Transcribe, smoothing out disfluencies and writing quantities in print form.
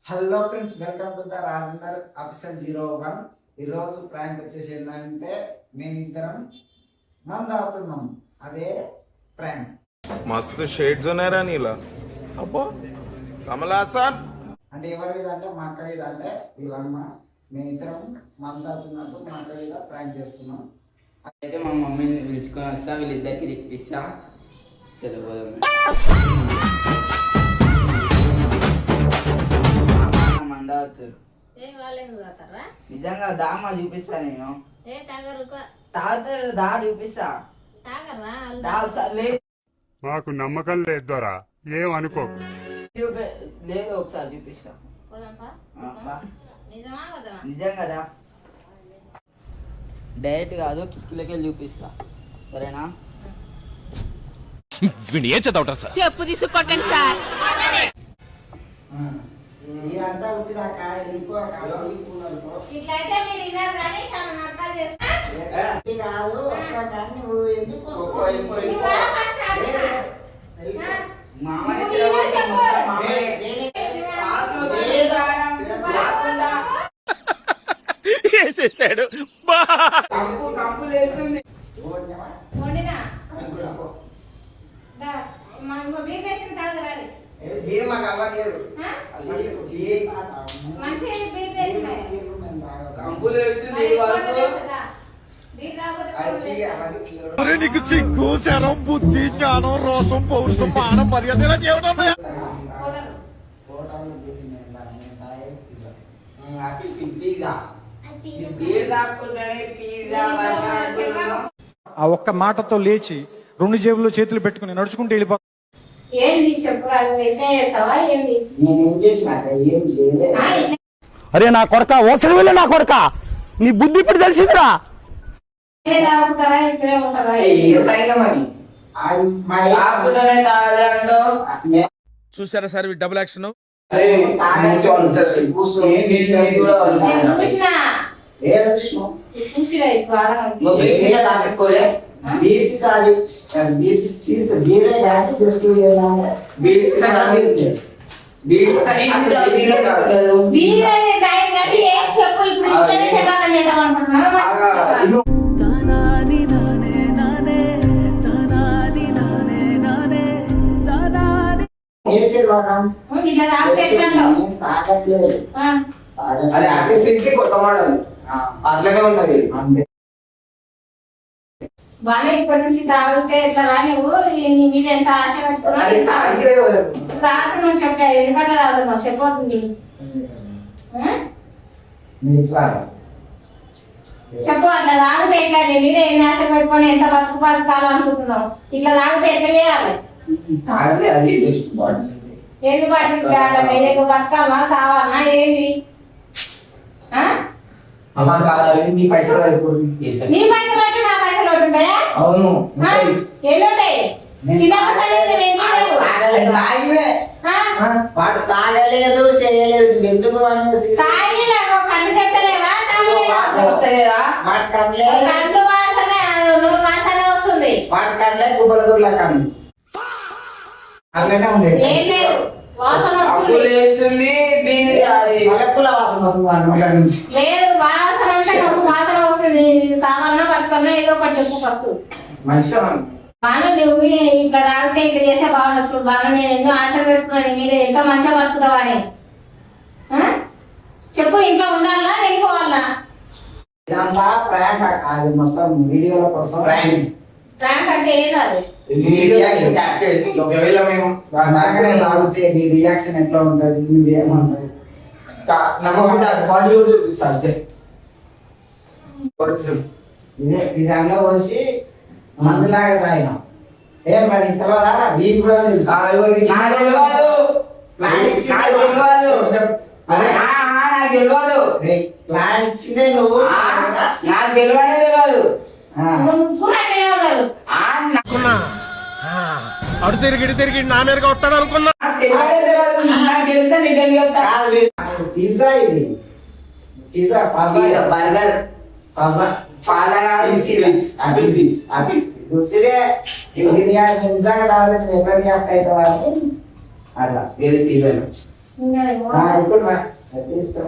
Hello friends, welcome to the Rajender officer 01. ఈరోజు prank వచ్చేసి ఏంటంటే మేమిద్దరం మందు తాగుతున్నాం. అదే ప్రాంక్. మస్తు షేడ్స్ ఉన్నారా నీలా? అబ్బో కమలాసన్ అంటే ఎవరి మీద అంటే మా అక్క మీద, అంటే వీళ్ళమ్మ. మేమిద్దరం మందు తాగుతున్నట్టు మా అక్క మీద ప్రాంక్ చేస్తున్నాం. అయితే మా మమ్మీని పిలుచుకొని వస్తా, వీళ్ళిద్దరికి తిప్పిస్తా. తెలియదు నిజంగా దామా చూపిస్తా. నేను తాగుతారు దా చూపిస్తా. మాకు నమ్మకం లేదు దొరా, ఏం అనుకో. లేదు ఒకసారి చూపిస్తా. నిజం కదా, డైరెక్ట్ కాదు, కిక్కిలకే చూపిస్తా. సరేనా? ఏం చదవటం సార్? చెప్పు తీసుకొట్టండి సార్. ఇదంతా ఉట్టిదాక ఇట్లయితే మీరు విన్నారు కానీ చాలా నరకాలు చేస్తా కాదు. వస్తా కానీ నువ్వు ఎందుకు వేసేసాడు. కంపు లేస్తుంది. మాకు అవ్వలేదు. కంపులు వేస్తుంది. నీకు సిగ్గు, శరం, బుద్ధి, జ్ఞానం, రోసం, పౌరుషం, మానం, మర్యాద ఆ ఒక్క మాటతో లేచి రెండు జేబుల్లో చేతులు పెట్టుకుని నడుచుకుంటూ వెళ్ళిపో. ఏంది చెప్పరాదు, ఎట్లా చేస్తావా? ఏంది నేనేం చేసినాక ఏం చేయలేదు. అరే నా కొడక, ఓసరి వెళ్ళి నా కొడక, నీ బుద్ధి ఇప్పుడు తెలిసిందిరా. తాగుతారా ఇక్కడే ఉంటారా? చూసారా సార్ ఈ డబుల్ యాక్షన్? చూసిరా చెప్పు ఇప్పుడు ఇక్కడే సెకండ్ చేద్దాం అనుకుంటున్నాను. ఇట్లా తాగితే తాగట్లేదు. అది యాపిల్ ఫీజ్ కొత్త మోడల్ అట్లనే ఉంటది. బాగా ఇప్పటి నుంచి తాగితే ఎట్లా రా నువ్వు? నీ మీద ఎంత ఆశ పెట్టుకున్నావు? తాగుతున్నావు చెప్పా, ఎందుకంటే తాగుతున్నావు చెప్పవుతుంది. చెప్పు, అట్లా తాగితే ఎట్లా? నీ మీద ఎన్ని ఆశ పెట్టుకొని ఎంత బతుకాలి అనుకుంటున్నావు? ఇట్లా తాగితే ఎట్లా చేయాలి? ఎందుకు పట్టుకు బతకాలనా సావాలనా ఏంది? మీ పైసలు నీ పైసలు ఒకటి నా పైసలు ఒకటి ఉంటాయా? అవును. ఎల్లుంటాయి. చిన్నప్పుడు వాడు తాగలేదు చేయలేదు, ఎందుకు కన్ను చెప్తలేవా? వాటి కళ్ళే కన్ను వాసన, నూరు వాసన వస్తుంది. వాటి కళ్ళే గుబ్బల గుడ్ల కన్ను అట్లనే ఉంది. ఏం లేదు, వాసన వస్తుంది. మలెప్పుల వాసన వస్తుంది వాడి నోట్ల నుంచి. లేదు, వాసన అంటే వాసన వస్తుంది. సామాన్య బతుకన్నా ఏదో ఒకటి చెప్పు ఫస్ట్. మంచిగా బాగా నువ్వు ఇట్లా తాగితే ఇట్లా చేస్తే బాగుండదు. బాగా నేను ఎన్నో ఆశలు పెట్టుకున్నాను నీ మీద, ఎంత మంచిగా బతుకుతావా అని. చెప్పు, ఇంట్లో ఉండాలా వెళ్ళిపోవాలా? ఇదంతా ప్రాంక్, అది మొత్తం వీడియోల కోసం. ప్రాంక్ అంటే ఏది? అది తాగితే నీ రియాక్షన్ ఎట్లా ఉంటది, నువ్వేమంటావు? ఇదే ఈ దాంట్లో పోసి మందులాగా తాగినాం. ఏం మరి తెలియదా? వీళ్ళు కూడా తెలుసు. ప్లాన్ ఇచ్చిందే నువ్వు. నాకు తెలియనే తెలియదు. అడు తిరిగి నా మీదగా వస్తాడు అనుకున్నా. పిజ్జా, ఇది పిజ్జా, బర్గర్, నిజంగా తాగలేదు ఎట్లా రియాక్ట్ అవుతావా అని అట్లా వేరే పిల్లలు ఇంకా ఏమో. ఇప్పుడు రా, అది తీసుకో.